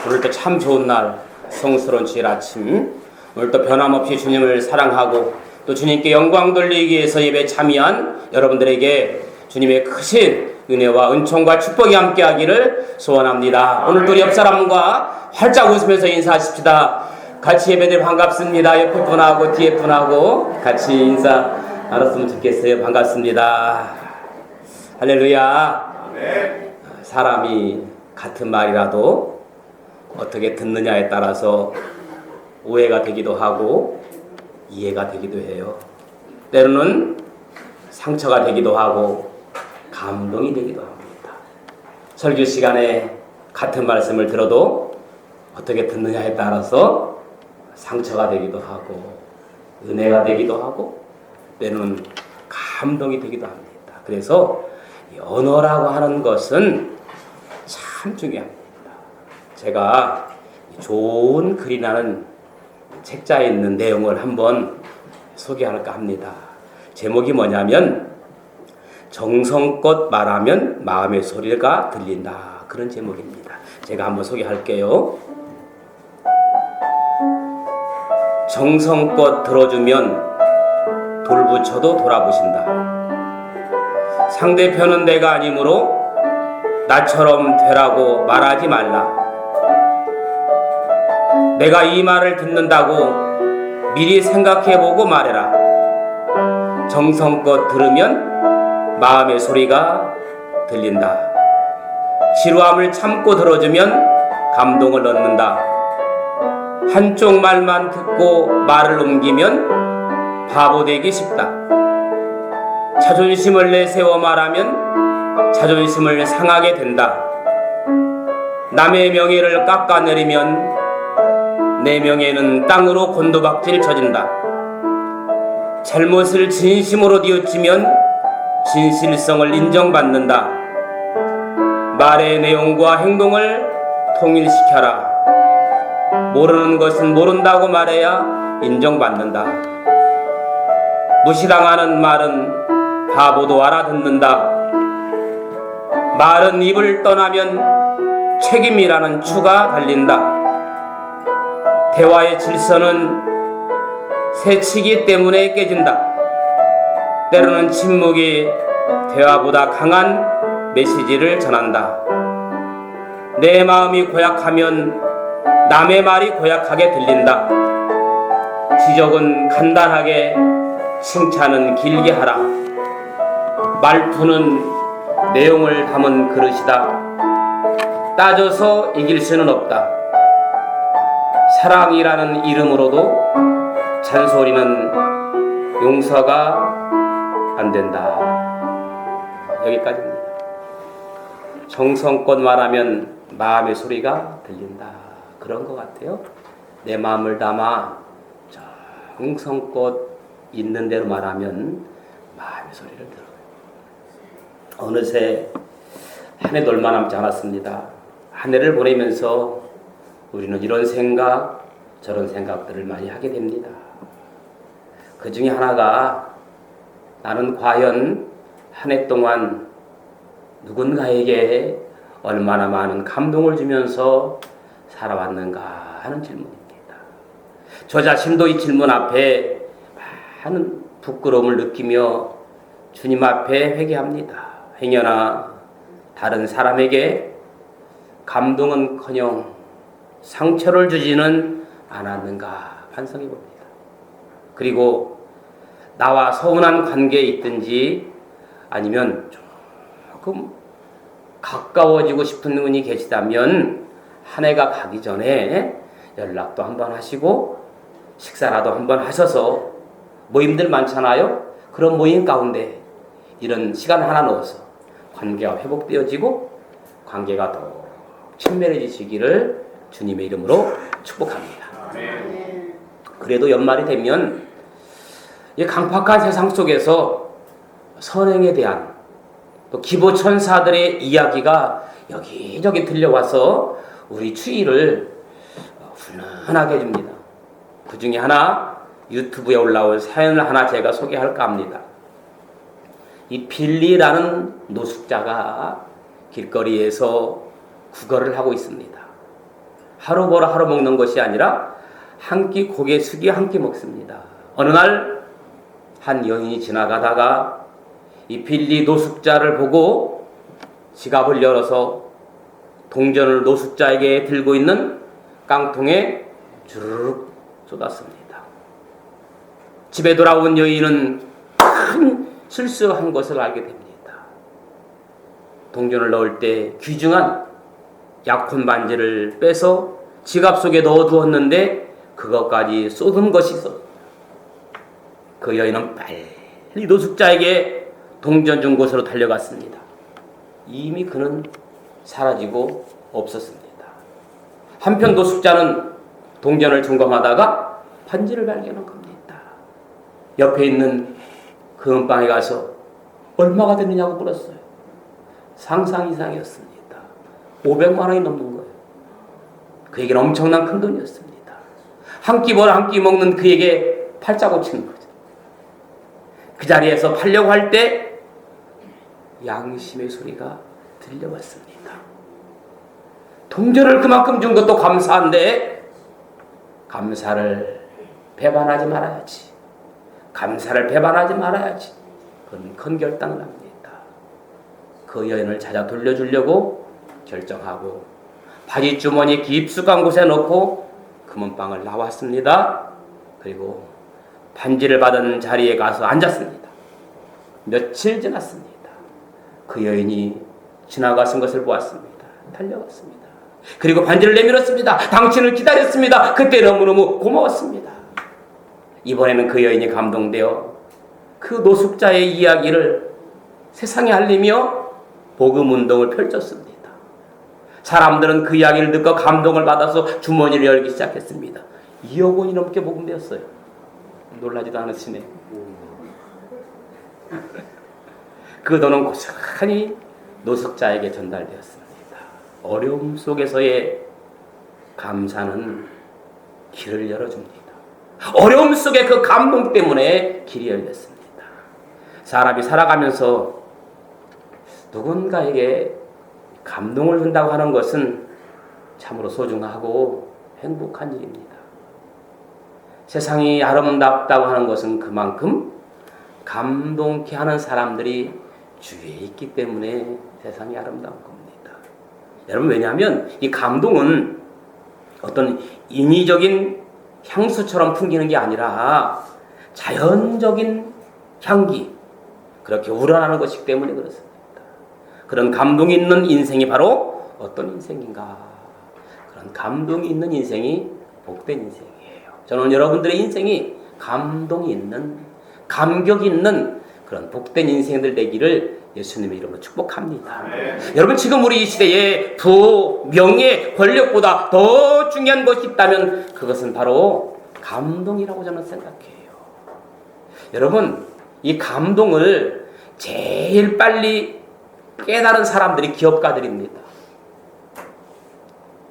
오늘도 참 좋은 날, 성스러운 주일 아침, 오늘도 변함없이 주님을 사랑하고 또 주님께 영광 돌리기 위해서 예배에 참여한 여러분들에게 주님의 크신 은혜와 은총과 축복이 함께하기를 소원합니다. 오늘도 옆 사람과 활짝 웃으면서 인사하십시다. 같이 예배들 반갑습니다. 옆에 분하고 뒤에 분하고 같이 인사 나눴으면 좋겠어요. 반갑습니다. 할렐루야. 사람이 같은 말이라도 어떻게 듣느냐에 따라서 오해가 되기도 하고 이해가 되기도 해요. 때로는 상처가 되기도 하고 감동이 되기도 합니다. 설교 시간에 같은 말씀을 들어도 어떻게 듣느냐에 따라서 상처가 되기도 하고 은혜가 되기도 하고 때로는 감동이 되기도 합니다. 그래서 이 언어라고 하는 것은 참 중요합니다. 제가 좋은 글이라는 책자에 있는 내용을 한번 소개할까 합니다. 제목이 뭐냐면 정성껏 말하면 마음의 소리가 들린다. 그런 제목입니다. 제가 한번 소개할게요. 정성껏 들어주면 돌부처도 돌아보신다. 상대편은 내가 아니므로 나처럼 되라고 말하지 말라. 내가 이 말을 듣는다고 미리 생각해보고 말해라. 정성껏 들으면 마음의 소리가 들린다. 지루함을 참고 들어주면 감동을 얻는다. 한쪽 말만 듣고 말을 옮기면 바보 되기 쉽다. 자존심을 내세워 말하면 자존심을 상하게 된다. 남의 명예를 깎아내리면 내 명예는 땅으로 곤두박질 쳐진다. 잘못을 진심으로 뉘우치면 진실성을 인정받는다. 말의 내용과 행동을 통일시켜라. 모르는 것은 모른다고 말해야 인정받는다. 무시당하는 말은 바보도 알아듣는다. 말은 입을 떠나면 책임이라는 추가 달린다. 대화의 질서는 새치기 때문에 깨진다. 때로는 침묵이 대화보다 강한 메시지를 전한다. 내 마음이 고약하면 남의 말이 고약하게 들린다. 지적은 간단하게, 칭찬은 길게 하라. 말투는 내용을 담은 그릇이다. 따져서 이길 수는 없다. 사랑이라는 이름으로도 잔소리는 용서가 안 된다. 여기까지입니다. 정성껏 말하면 마음의 소리가 들린다. 그런 것 같아요. 내 마음을 담아 정성껏 있는 대로 말하면 마음의 소리를 들어요. 어느새 한 해도 얼마 남지 않았습니다. 한 해를 보내면서 우리는 이런 생각, 저런 생각들을 많이 하게 됩니다. 그 중에 하나가 나는 과연 한 해 동안 누군가에게 얼마나 많은 감동을 주면서 살아왔는가 하는 질문입니다. 저 자신도 이 질문 앞에 많은 부끄러움을 느끼며 주님 앞에 회개합니다. 행여나 다른 사람에게 감동은커녕 상처를 주지는 않았는가 반성해 봅니다. 그리고 나와 서운한 관계에 있든지 아니면 조금 가까워지고 싶은 분이 계시다면 한 해가 가기 전에 연락도 한번 하시고 식사라도 한번 하셔서 모임들 많잖아요. 그런 모임 가운데 이런 시간 하나 넣어서 관계가 회복되어지고 관계가 더 친밀해지시기를 주님의 이름으로 축복합니다. 그래도 연말이 되면 이 강팍한 세상 속에서 선행에 대한 또 기보천사들의 이야기가 여기저기 들려와서 우리 추위를 훈훈하게 해줍니다. 그 중에 하나 유튜브에 올라온 사연을 하나 제가 소개할까 합니다. 이 빌리라는 노숙자가 길거리에서 구걸을 하고 있습니다. 하루 벌어 하루 먹는 것이 아니라 한 끼 고개 숙여 한 끼 먹습니다. 어느 날 한 여인이 지나가다가 이 빌리 노숙자를 보고 지갑을 열어서 동전을 노숙자에게 들고 있는 깡통에 주르륵 쏟았습니다. 집에 돌아온 여인은 큰 실수한 것을 알게 됩니다. 동전을 넣을 때 귀중한 약혼 반지를 빼서 지갑 속에 넣어두었는데 그것까지 쏟은 것이 있었습니다. 그 여인은 빨리 노숙자에게 동전 준 곳으로 달려갔습니다. 이미 그는 사라지고 없었습니다. 한편 노숙자는 동전을 점검하다가 반지를 발견한 겁니다. 옆에 있는 그 은방에 가서 얼마가 되느냐고 물었어요. 상상 이상이었습니다. 500만 원이 넘는 거예요. 그에게는 엄청난 큰 돈이었습니다. 한 끼 벌어 한 끼 먹는 그에게 팔자 고치는 거죠. 그 자리에서 팔려고 할 때 양심의 소리가 들려왔습니다. 동전을 그만큼 준 것도 감사한데 감사를 배반하지 말아야지. 감사를 배반하지 말아야지. 그런 큰 결단을 합니다. 그 여인을 찾아 돌려주려고 결정하고 바지 주머니 깊숙한 곳에 넣고 금은방을 나왔습니다. 그리고 반지를 받은 자리에 가서 앉았습니다. 며칠 지났습니다. 그 여인이 지나가신 것을 보았습니다. 달려갔습니다. 그리고 반지를 내밀었습니다. 당신을 기다렸습니다. 그때 너무너무 고마웠습니다. 이번에는 그 여인이 감동되어 그 노숙자의 이야기를 세상에 알리며 복음운동을 펼쳤습니다. 사람들은 그 이야기를 듣고 감동을 받아서 주머니를 열기 시작했습니다. 2억 원이 넘게 복음되었어요. 놀라지도 않으시네. 그 돈은 고스란히 노숙자에게 전달되었습니다. 어려움 속에서의 감사는 길을 열어줍니다. 어려움 속에 그 감동 때문에 길이 열렸습니다. 사람이 살아가면서 누군가에게 감동을 준다고 하는 것은 참으로 소중하고 행복한 일입니다. 세상이 아름답다고 하는 것은 그만큼 감동케 하는 사람들이 주위에 있기 때문에 세상이 아름다운 겁니다. 여러분, 왜냐하면 이 감동은 어떤 인위적인 향수처럼 풍기는 게 아니라 자연적인 향기, 그렇게 우러나는 것이기 때문에 그렇습니다. 그런 감동이 있는 인생이 바로 어떤 인생인가? 그런 감동이 있는 인생이 복된 인생이에요. 저는 여러분들의 인생이 감동이 있는, 감격이 있는 그런 복된 인생들 되기를 예수님의 이름으로 축복합니다. 여러분, 지금 우리 이 시대에 부, 명예, 권력보다 더 중요한 것이 있다면 그것은 바로 감동이라고 저는 생각해요. 여러분, 이 감동을 제일 빨리 깨달은 사람들이 기업가들입니다.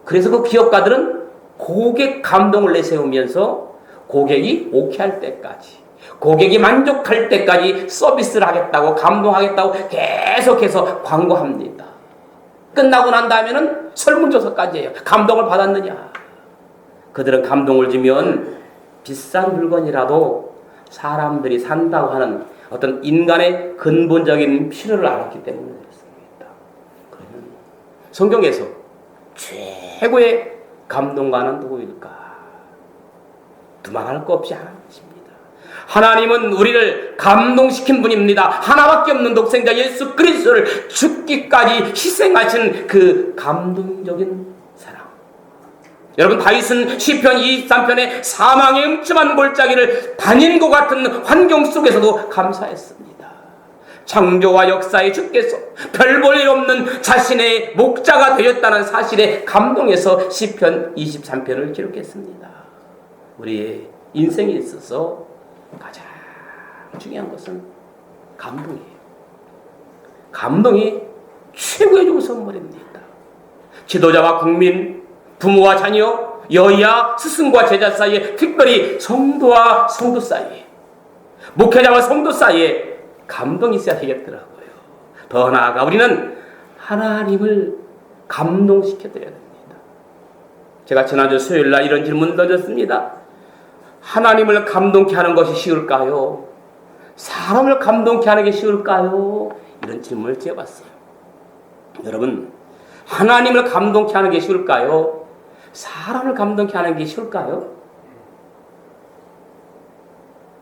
그래서 그 기업가들은 고객 감동을 내세우면서 고객이 오케이할 때까지, 고객이 만족할 때까지 서비스를 하겠다고, 감동하겠다고 계속해서 광고합니다. 끝나고 난 다음에는 설문조사까지 해요. 감동을 받았느냐? 그들은 감동을 주면 비싼 물건이라도 사람들이 산다고 하는 어떤 인간의 근본적인 필요를 알았기 때문에 그렇습니다. 그러면 성경에서 최고의 감동가는 누구일까? 두말할 거 없이 하나님이십니다. 하나님은 우리를 감동시킨 분입니다. 하나밖에 없는 독생자 예수 그리스도를 죽기까지 희생하신 그 감동적인 사랑. 여러분, 다윗은 시편 23편에 사망의 음침한 골짜기를 다닌 것 같은 환경 속에서도 감사했습니다. 창조와 역사의 주께서 별 볼 일 없는 자신의 목자가 되었다는 사실에 감동해서 시편 23편을 기록했습니다. 우리의 인생에 있어서 가장 중요한 것은 감동이에요. 감동이 최고의 좋은 선물입니다. 지도자와 국민, 부모와 자녀, 여야, 스승과 제자 사이에, 특별히 성도와 성도 사이에, 목회자와 성도 사이에 감동이 있어야 되겠더라고요. 더 나아가 우리는 하나님을 감동시켜드려야 됩니다. 제가 지난주 수요일날 이런 질문을 던졌습니다. 하나님을 감동케 하는 것이 쉬울까요? 사람을 감동케 하는 게 쉬울까요? 이런 질문을 드려봤어요. 여러분, 하나님을 감동케 하는 게 쉬울까요? 사람을 감동케 하는 게 쉬울까요?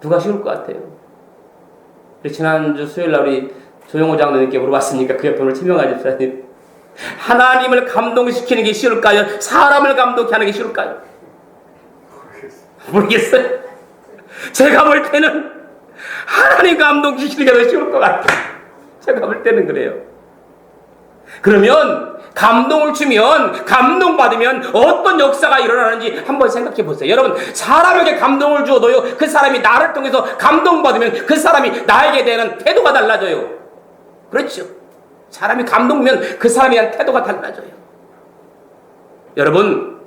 누가 쉬울 것 같아요? 지난주 수요일날 우리 조용호 장로님께 물어봤으니까 그 옆에 오늘 최명하 집사님, 하나님을 감동시키는 게 쉬울까요? 사람을 감동케 하는 게 쉬울까요? 모르겠어요. 제가 볼 때는 하나님 감동시키는 게 더 쉬울 것 같아요. 제가 볼 때는 그래요. 그러면 감동을 주면, 감동받으면 어떤 역사가 일어나는지 한번 생각해 보세요. 여러분, 사람에게 감동을 주어도요, 그 사람이 나를 통해서 감동받으면 그 사람이 나에게 대한 태도가 달라져요. 그렇죠? 사람이 감동면 그 사람에 대한 태도가 달라져요. 여러분,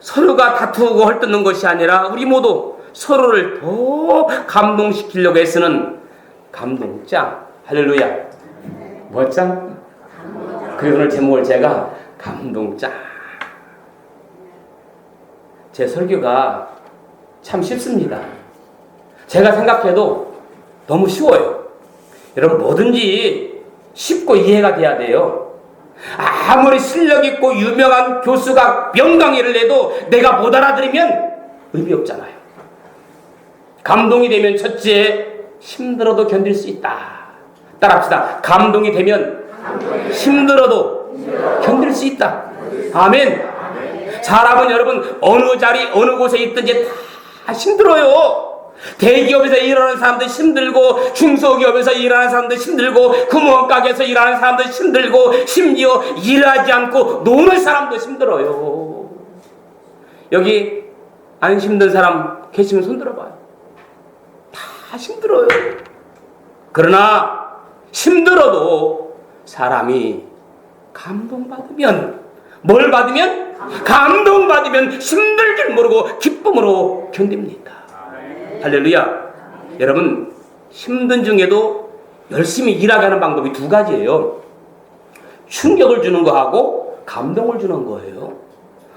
서로가 다투고 헐뜯는 것이 아니라 우리 모두 서로를 더 감동시키려고 애쓰는 감동장. 할렐루야. 뭐장? 그 오늘 제목을 제가 감동장. 제 설교가 참 쉽습니다. 제가 생각해도 너무 쉬워요. 여러분, 뭐든지 쉽고 이해가 돼야 돼요. 아무리 실력 있고 유명한 교수가 명강의를 내도 내가 못 알아들으면 의미 없잖아요. 감동이 되면 첫째, 힘들어도 견딜 수 있다. 따라합시다. 감동이 되면 힘들어도 견딜 수 있다. 아멘. 사람은 여러분 어느 자리 어느 곳에 있든지 다 힘들어요. 대기업에서 일하는 사람도 힘들고, 중소기업에서 일하는 사람도 힘들고, 구멍가게에서 일하는 사람도 힘들고, 심지어 일하지 않고 노는 사람도 힘들어요. 여기 안 힘든 사람 계시면 손 들어봐요. 다 힘들어요. 그러나 힘들어도 사람이 감동받으면, 뭘 받으면? 감동받으면 힘들 줄 모르고 기쁨으로 견딥니다. 할렐루야. 여러분, 힘든 중에도 열심히 일하게 하는 방법이 두 가지예요. 충격을 주는 거하고 감동을 주는 거예요.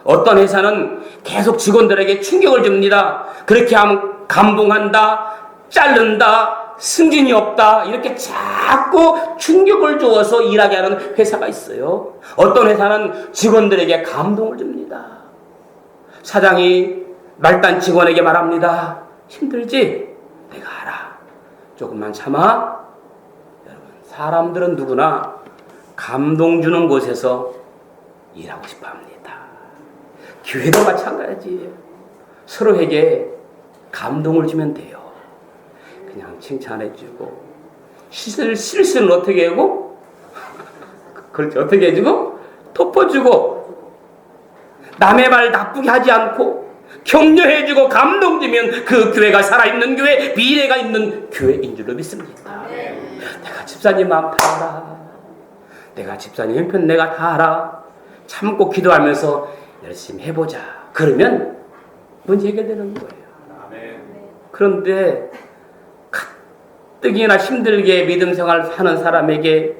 어떤 회사는 계속 직원들에게 충격을 줍니다. 그렇게 하면 감동한다, 자른다, 승진이 없다, 이렇게 자꾸 충격을 주어서 일하게 하는 회사가 있어요. 어떤 회사는 직원들에게 감동을 줍니다. 사장이 말단 직원에게 말합니다. 힘들지? 내가 알아. 조금만 참아. 여러분, 사람들은 누구나 감동 주는 곳에서 일하고 싶어 합니다. 교회도 마찬가지예요. 서로에게 감동을 주면 돼요. 그냥 칭찬해주고, 실수는 어떻게 하고? 그렇지, 어떻게 해주고? 덮어주고, 남의 말 나쁘게 하지 않고, 격려해주고 감동 주면 그 교회가 살아있는 교회, 미래가 있는 교회인 줄로 믿습니다. 내가 집사님 마음 다 알아. 내가 집사님 형편 내가 다 알아. 참고 기도하면서 열심히 해보자. 그러면 문제 해결되는 거예요. 그런데 가뜩이나 힘들게 믿음 생활 사는 사람에게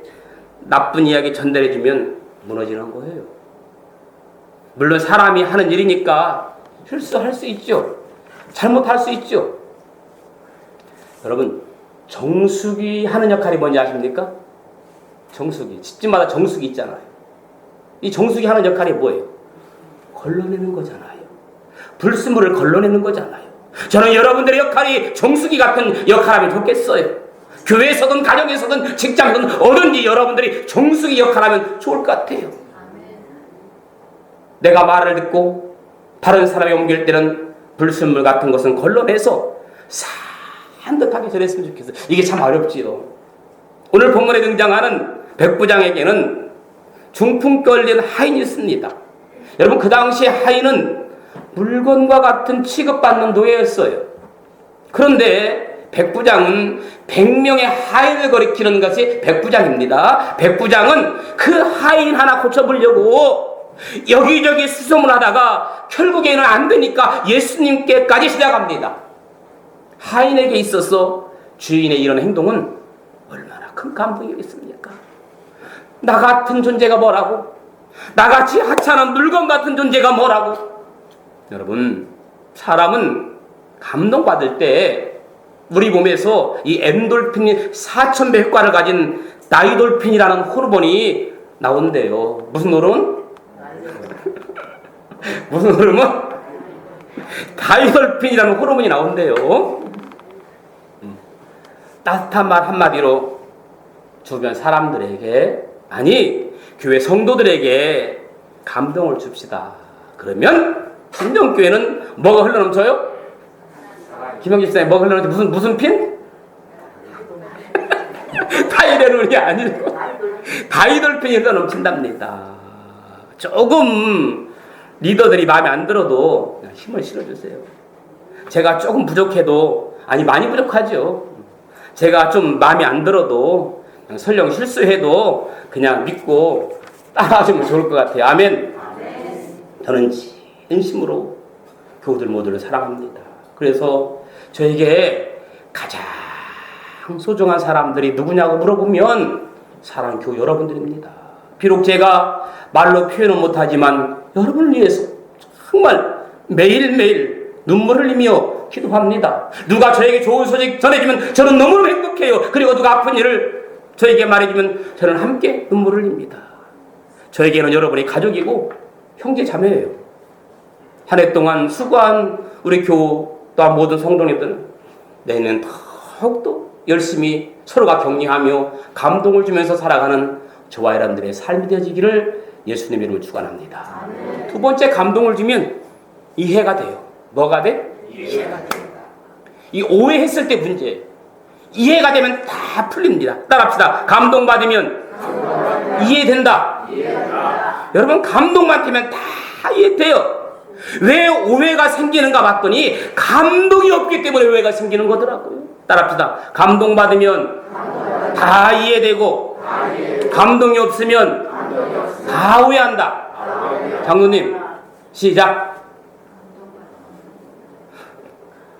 나쁜 이야기 전달해주면 무너지는 거예요. 물론 사람이 하는 일이니까 실수할 수 있죠. 잘못할 수 있죠. 여러분, 정수기 하는 역할이 뭔지 아십니까? 정수기. 집집마다 정수기 있잖아요. 이 정수기 하는 역할이 뭐예요? 걸러내는 거잖아요. 불순물을 걸러내는 거잖아요. 저는 여러분들의 역할이 정수기 같은 역할하면 좋겠어요. 교회에서든 가정에서든 직장이든 어딘지 여러분들이 정수기 역할하면 좋을 것 같아요. 내가 말을 듣고 다른 사람이 옮길 때는 불순물 같은 것은 걸러내서 산뜻하게 전했으면 좋겠어요. 이게 참 어렵지요. 오늘 본문에 등장하는 백부장에게는 중풍 걸린 하인이 있습니다. 여러분, 그 당시에 하인은 물건과 같은 취급받는 노예였어요. 그런데 백부장은 100명의 하인을 거리키는 것이 백부장입니다. 백부장은 그 하인 하나 고쳐보려고 여기저기 수소문하다가 결국에는 안 되니까 예수님께까지 시작합니다. 하인에게 있어서 주인의 이런 행동은 얼마나 큰 감동이겠습니까? 나 같은 존재가 뭐라고? 나같이 하찮은 물건 같은 존재가 뭐라고? 여러분, 사람은 감동받을 때 우리 몸에서 이 엔돌핀이 4,000배 효과를 가진 다이돌핀이라는 호르몬이 나온대요. 무슨 호르몬? 무슨 호르몬? 다이돌핀이라는 호르몬이 나온대요. 따뜻한 말 한마디로 주변 사람들에게, 아니 교회 성도들에게 감동을 줍시다. 그러면 신정교회는 뭐가 흘러넘쳐요? 김영기 집사님, 뭐가 흘러넘쳐? 무슨 핀? 타이레놀이 아니고 다이돌핀이 흘러넘친답니다. 조금 리더들이 마음에 안 들어도 그냥 힘을 실어주세요. 제가 조금 부족해도, 아니 많이 부족하죠. 제가 좀 마음에 안 들어도 그냥 설령 실수해도 그냥 믿고 따라주면 좋을 것 같아요. 아멘. 저는 진심으로 교우들 모두를 사랑합니다. 그래서 저에게 가장 소중한 사람들이 누구냐고 물어보면 사랑교우 여러분들입니다. 비록 제가 말로 표현은 못하지만 여러분을 위해서 정말 매일매일 눈물 흘리며 기도합니다. 누가 저에게 좋은 소식 전해주면 저는 너무너무 행복해요. 그리고 누가 아픈 일을 저에게 말해주면 저는 함께 눈물 흘립니다. 저에게는 여러분이 가족이고 형제 자매예요. 한 해 동안 수고한 우리 교우 또한 모든 성도님들은 내년엔 더욱더 열심히 서로가 격려하며 감동을 주면서 살아가는 저와 여러분들의 삶이 되어지기를 예수님의 이름으로 축원합니다. 두 번째, 감동을 주면 이해가 돼요. 뭐가 돼? 이해가 됩니다. 이 오해했을 때 문제, 이해가 되면 다 풀립니다. 따라합시다. 감동받으면 이해된다. 여러분, 감동만 되면 다 이해돼요. 왜 오해가 생기는가 봤더니 감동이 없기 때문에 오해가 생기는 거더라고요. 따라합시다. 감동받으면 다 이해되고 감동이 없으면 다 오해한다. 장로님, 시작.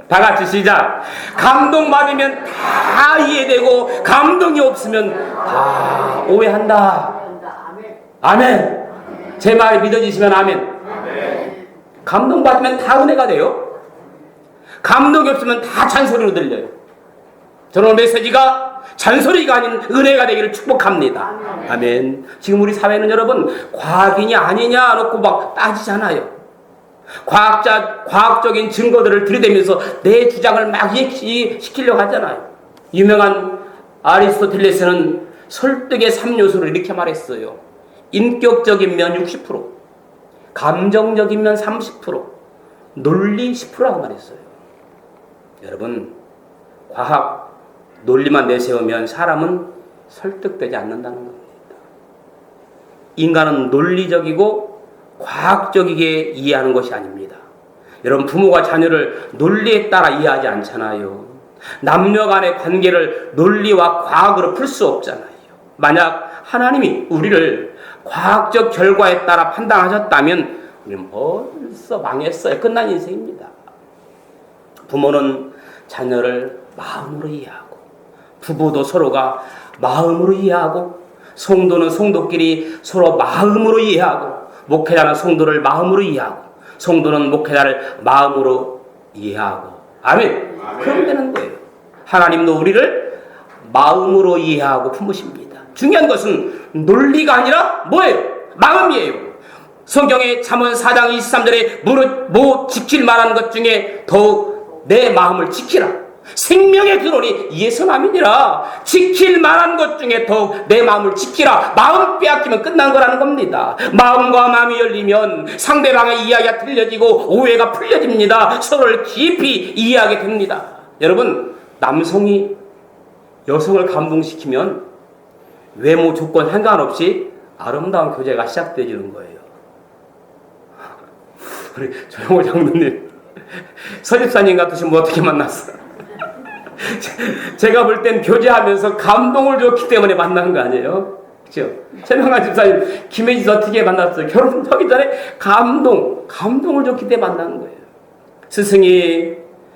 다 같이 시작. 감동받으면 다 이해되고 감동이 없으면 다 오해한다. 아멘. 제 말 믿어지시면 아멘. 감동받으면 다 은혜가 돼요. 감동이 없으면 다 잔소리로 들려요. 저는 메시지가 잔소리가 아닌 은혜가 되기를 축복합니다. 아멘. 지금 우리 사회는 여러분 과학이냐 아니냐 놓고 막 따지잖아요. 과학적인 증거들을 들이대면서 내 주장을 막 시키려고 하잖아요. 유명한 아리스토텔레스는 설득의 3요소를 이렇게 말했어요. 인격적인 면 60%, 감정적인 면 30%, 논리 10%라고 말했어요. 여러분, 과학, 논리만 내세우면 사람은 설득되지 않는다는 겁니다. 인간은 논리적이고 과학적이게 이해하는 것이 아닙니다. 여러분, 부모가 자녀를 논리에 따라 이해하지 않잖아요. 남녀 간의 관계를 논리와 과학으로 풀 수 없잖아요. 만약 하나님이 우리를 과학적 결과에 따라 판단하셨다면 우리는 벌써 망했어요. 끝난 인생입니다. 부모는 자녀를 마음으로 이해하고, 부부도 서로가 마음으로 이해하고, 성도는 성도끼리 서로 마음으로 이해하고, 목회자는 성도를 마음으로 이해하고, 성도는 목회자를 마음으로 이해하고. 아멘. 그럼 되는 거예요. 하나님도 우리를 마음으로 이해하고 품으십니다. 중요한 것은 논리가 아니라 뭐예요? 마음이에요. 성경의 잠언 4장 23절에 뭐 지킬 만한 것 중에 더욱 내 마음을 지키라. 생명의 근원이 이에서 남이니라. 지킬 만한 것 중에 더욱 내 마음을 지키라. 마음 빼앗기면 끝난 거라는 겁니다. 마음과 마음이 열리면 상대방의 이야기가 들려지고 오해가 풀려집니다. 서로를 깊이 이해하게 됩니다. 여러분, 남성이 여성을 감동시키면 외모 조건 상관없이 아름다운 교제가 시작되는 거예요. 우리 조영호 장로님, 서집사님 같으시면 어떻게 만났어요? 제가 볼 땐 교제하면서 감동을 줬기 때문에 만난 거 아니에요? 그렇죠? 최명환 집사님, 김혜지 어떻게 만났어요? 결혼하기 전에 감동을 줬기 때문에 만난 거예요. 스승이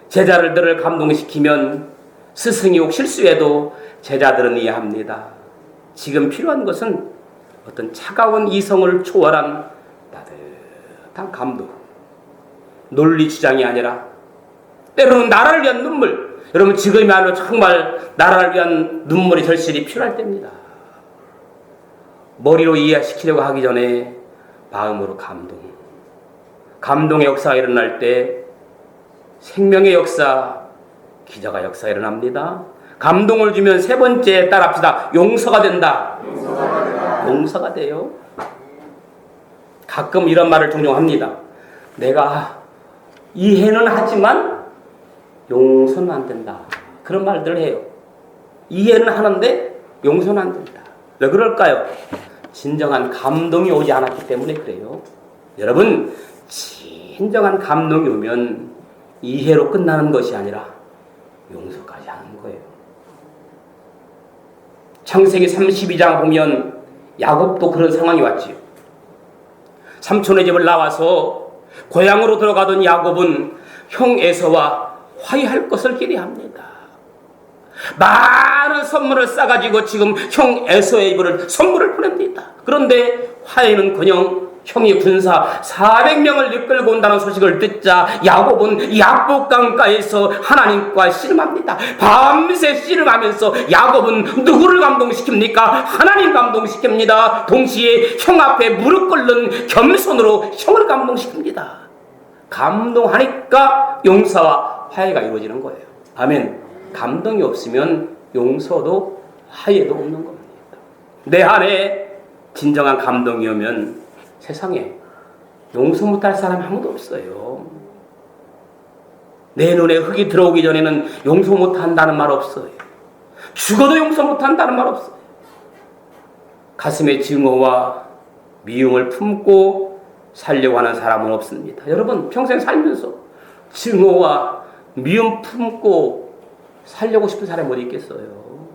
제자들을 감동시키면 스승이 혹 실수해도 제자들은 이해합니다. 지금 필요한 것은 어떤 차가운 이성을 초월한 따뜻한 감동. 논리 주장이 아니라 때로는 나라를 위한 눈물. 여러분 지금이야말로 정말 나라를 위한 눈물의 절실히 필요할 때입니다. 머리로 이해시키려고 하기 전에 마음으로 감동. 감동의 역사가 일어날 때 생명의 역사, 기적의 역사가 일어납니다. 감동을 주면 세 번째 따라합시다. 용서가 된다. 용서가 돼요. 가끔 이런 말을 종종 합니다. 내가 이해는 하지만 용서는 안 된다. 그런 말들을 해요. 이해는 하는데 용서는 안 된다. 왜 그럴까요? 진정한 감동이 오지 않았기 때문에 그래요. 여러분, 진정한 감동이 오면 이해로 끝나는 것이 아니라 용서까지 하는 거예요. 창세기 32장 보면 야곱도 그런 상황이 왔지요. 삼촌의 집을 나와서 고향으로 들어가던 야곱은 형 에서와 화해할 것을 기대합니다. 많은 선물을 싸가지고 지금 형 에서의 집을 선물을 보냅니다. 그런데 화해는커녕 형이 군사 400명을 이끌고 온다는 소식을 듣자 야곱은 야복강가에서 하나님과 씨름합니다. 밤새 씨름하면서 야곱은 누구를 감동시킵니까? 하나님 감동시킵니다. 동시에 형 앞에 무릎 꿇는 겸손으로 형을 감동시킵니다. 감동하니까 용서와 화해가 이루어지는 거예요. 아멘. 감동이 없으면 용서도 화해도 없는 겁니다. 내 안에 진정한 감동이 오면 세상에 용서 못할 사람이 아무도 없어요. 내 눈에 흙이 들어오기 전에는 용서 못한다는 말 없어요. 죽어도 용서 못한다는 말 없어요. 가슴에 증오와 미움을 품고 살려고 하는 사람은 없습니다. 여러분 평생 살면서 증오와 미움 품고 살려고 싶은 사람이 어디 있겠어요.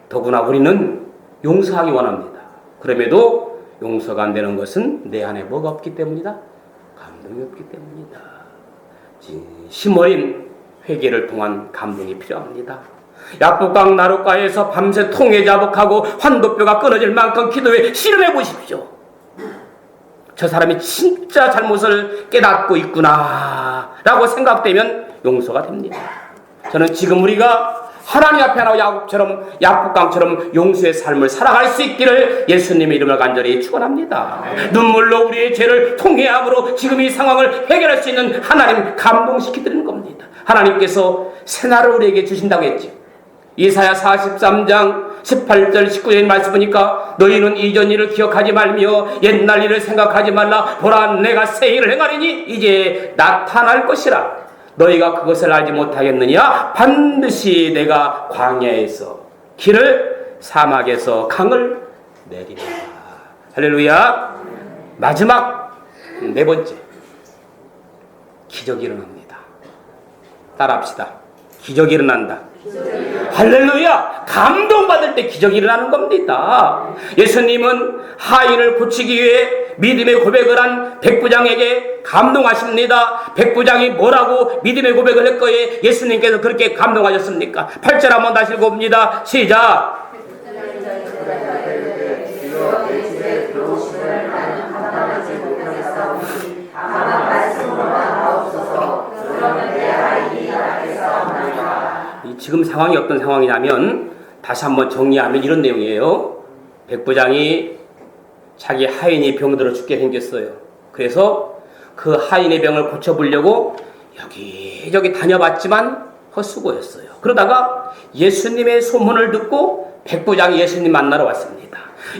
더구나 우리는 용서하기 원합니다. 그럼에도 용서가 안 되는 것은 내 안에 뭐가 없기 때문이다? 감동이 없기 때문이다. 진심 어린 회개를 통한 감동이 필요합니다. 야복강 나룻가에서 밤새 통에 자복하고 환도뼈가 끊어질 만큼 기도해 씨름해 보십시오. 저 사람이 진짜 잘못을 깨닫고 있구나 라고 생각되면 용서가 됩니다. 저는 지금 우리가 하나님 앞에 나와 야곱처럼 야복강처럼 용서의 삶을 살아갈 수 있기를 예수님의 이름을 간절히 축원합니다. 눈물로 우리의 죄를 통회함으로 지금 이 상황을 해결할 수 있는 하나님 감동시켜드리는 겁니다. 하나님께서 새날을 우리에게 주신다고 했죠. 이사야 43장 18절 19절 말씀 보니까 너희는 이전 일을 기억하지 말며 옛날 일을 생각하지 말라. 보라 내가 새 일을 행하리니 이제 나타날 것이라. 너희가 그것을 알지 못하겠느냐? 반드시 내가 광야에서 길을 사막에서 강을 내리라. 할렐루야. 마지막 네 번째, 기적이 일어납니다. 따라합시다. 기적이 일어난다. 할렐루야. 감동받을 때 기적이 일어나는 겁니다. 예수님은 하인을 고치기 위해 믿음의 고백을 한 백부장에게 감동하십니다. 백부장이 뭐라고 믿음의 고백을 할 거에 예수님께서 그렇게 감동하셨습니까? 8절 한번 다시 읽어봅니다. 시작. 지금 상황이 어떤 상황이냐면 다시 한번 정리하면 이런 내용이에요. 백부장이 자기 하인이 병들어 죽게 생겼어요. 그래서 그 하인의 병을 고쳐보려고 여기저기 다녀봤지만 헛수고였어요. 그러다가 예수님의 소문을 듣고 백부장이 예수님 만나러 왔습니다.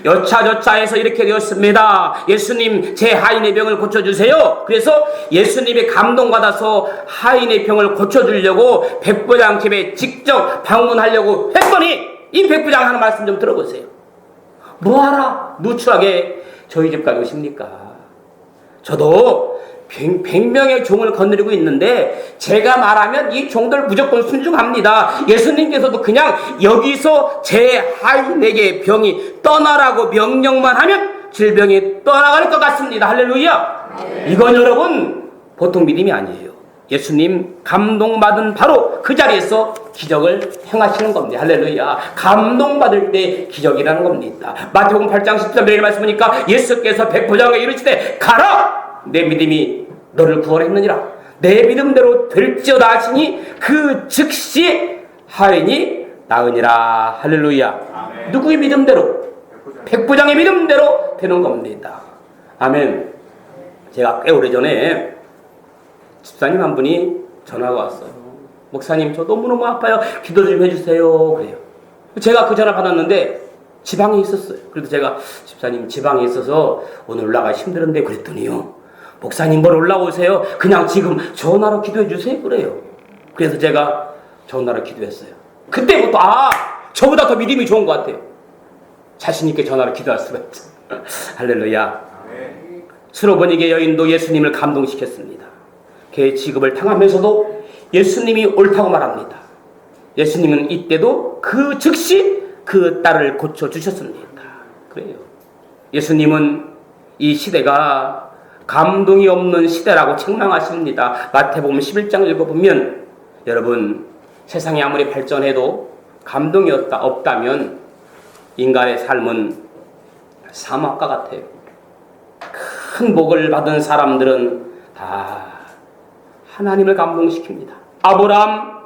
여차저차해서 이렇게 되었습니다. 예수님 제 하인의 병을 고쳐주세요. 그래서 예수님의 감동받아서 하인의 병을 고쳐주려고 백부장 집에 직접 방문하려고 했더니 이 백부장 하는 말씀 좀 들어보세요. 뭐하라 누추하게 저희 집까지 오십니까? 저도 100명의 종을 거느리고 있는데 제가 말하면 이 종들 무조건 순종합니다. 예수님께서도 그냥 여기서 제 하인에게 병이 떠나라고 명령만 하면 질병이 떠나갈 것 같습니다. 할렐루야. 이건 여러분 보통 믿음이 아니에요. 예수님 감동받은 바로 그 자리에서 기적을 행하시는 겁니다. 할렐루야. 감동받을 때 기적이라는 겁니다. 마태복음 8장 13절의 말씀 보니까 예수께서 백부장에게 이르시되 가라! 내 믿음이 너를 구원했느니라. 내 믿음대로 될지어다 하시니 그 즉시 하인이 나으니라. 할렐루야. 아멘. 누구의 믿음대로? 백부장의 믿음대로 되는 겁니다. 아멘. 제가 꽤 오래전에 집사님 한 분이 전화가 왔어요. 목사님, 저 너무너무 아파요. 기도 좀 해주세요. 그래요. 제가 그 전화 받았는데 지방에 있었어요. 그래도 제가 집사님 지방에 있어서 오늘 올라가 힘들은데 그랬더니요. 목사님 뭘 올라오세요? 그냥 지금 전화로 기도해 주세요. 그래요. 그래서 제가 전화로 기도했어요. 그때부터 저보다 더 믿음이 좋은 것 같아요. 자신 있게 전화로 기도할 수가 있죠. 할렐루야. 수로보니게 여인도 예수님을 감동시켰습니다. 그의 직업을 당하면서도 예수님이 옳다고 말합니다. 예수님은 이때도 그 즉시 그 딸을 고쳐주셨습니다. 그래요. 예수님은 이 시대가 감동이 없는 시대라고 책망하십니다. 마태복음 11장 읽어보면 여러분 세상이 아무리 발전해도 감동이 없다면 인간의 삶은 사막과 같아요. 큰 복을 받은 사람들은 다 하나님을 감동시킵니다. 아브라함,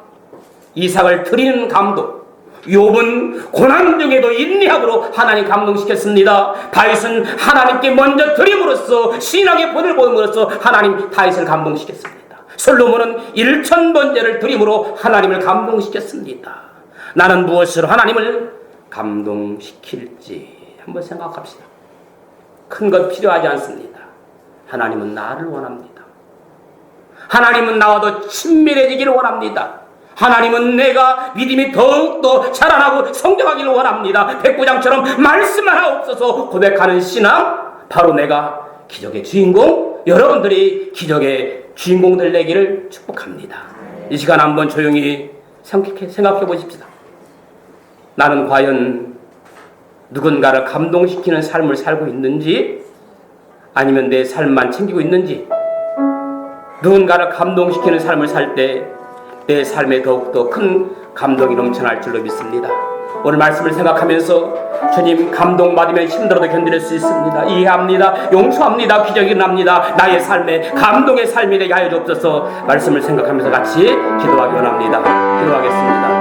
이삭을 드리는 감동. 욥은 고난 중에도 인내함으로 하나님 감동시켰습니다. 다윗은 하나님께 먼저 드림으로써 신앙의 본을 보임으로써 하나님 다윗을 감동시켰습니다. 솔로몬은 1000번제를 드림으로 하나님을 감동시켰습니다. 나는 무엇으로 하나님을 감동시킬지 한번 생각합시다. 큰 것 필요하지 않습니다. 하나님은 나를 원합니다. 하나님은 나와도 친밀해지기를 원합니다. 하나님은 내가 믿음이 더욱더 자라나고 성장하기를 원합니다. 백부장처럼 말씀만 하옵소서 고백하는 신앙, 바로 내가 기적의 주인공, 여러분들이 기적의 주인공들 되기를 축복합니다. 이 시간 한번 조용히 생각해 보십시다. 나는 과연 누군가를 감동시키는 삶을 살고 있는지, 아니면 내 삶만 챙기고 있는지. 누군가를 감동시키는 삶을 살 때 내 삶에 더욱더 큰 감동이 넘쳐날 줄로 믿습니다. 오늘 말씀을 생각하면서 주님 감동받으면 힘들어도 견딜 수 있습니다. 이해합니다. 용서합니다. 기적이 납니다. 나의 삶에 감동의 삶이 되게 하여 주옵소서. 말씀을 생각하면서 같이 기도하기 원합니다. 기도하겠습니다.